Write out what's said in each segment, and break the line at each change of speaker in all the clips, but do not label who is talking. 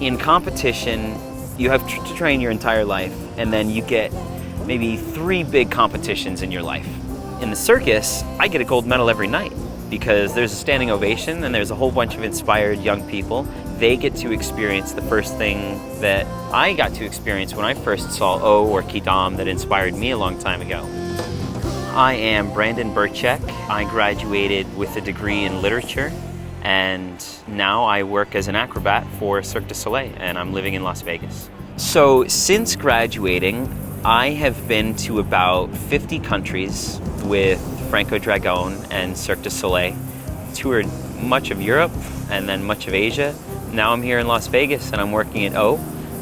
In competition, you have to train your entire life, and then you get maybe 3 big competitions in your life. In the circus, I get a gold medal every night because there's a standing ovation and there's a whole bunch of inspired young people. They get to experience the first thing that I got to experience when I first saw O or Kidam that inspired me a long time ago. I am Brandon Birchak. I graduated with a degree in literature, and now I work as an acrobat for Cirque du Soleil, and I'm living in Las Vegas. So since graduating, I have been to about 50 countries with Franco Dragone and Cirque du Soleil, toured much of Europe and then much of Asia. Now I'm here in Las Vegas and I'm working at O,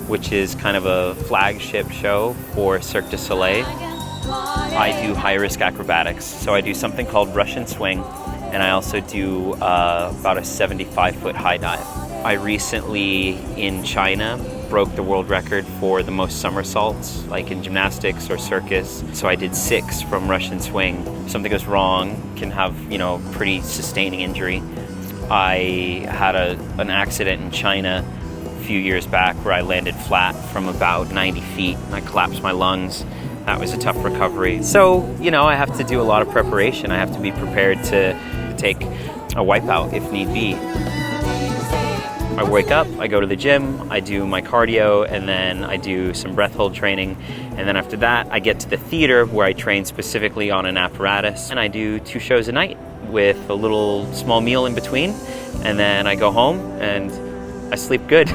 which is kind of a flagship show for Cirque du Soleil. I do high-risk acrobatics, so I do something called Russian swing, and I also do about a 75-foot high dive. I recently, in China, broke the world record for the most somersaults, like in gymnastics or circus. So I did 6 from Russian swing. If something goes wrong, can have, pretty sustaining injury. I had an accident in China a few years back where I landed flat from about 90 feet. I collapsed my lungs. That was a tough recovery. So, I have to do a lot of preparation. I have to be prepared to take a wipeout if need be. I wake up, I go to the gym, I do my cardio, and then I do some breath hold training. And then after that, I get to the theater where I train specifically on an apparatus. And I do 2 shows a night with a little small meal in between. And then I go home and I sleep good.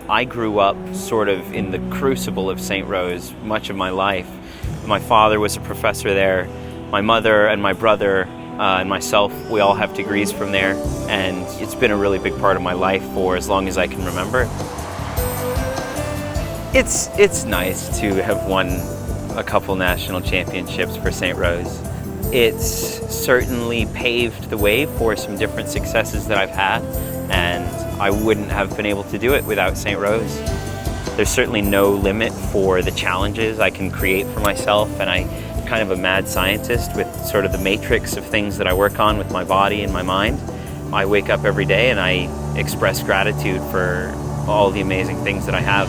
I grew up sort of in the crucible of St. Rose much of my life. My father was a professor there. My mother and my brother and myself, we all have degrees from there, and it's been a really big part of my life for as long as I can remember. It's nice to have won a couple national championships for St. Rose. It's certainly paved the way for some different successes that I've had, and I wouldn't have been able to do it without St. Rose. There's certainly no limit for the challenges I can create for myself, and I'm kind of a mad scientist with sort of the matrix of things that I work on with my body and my mind. I wake up every day and I express gratitude for all the amazing things that I have.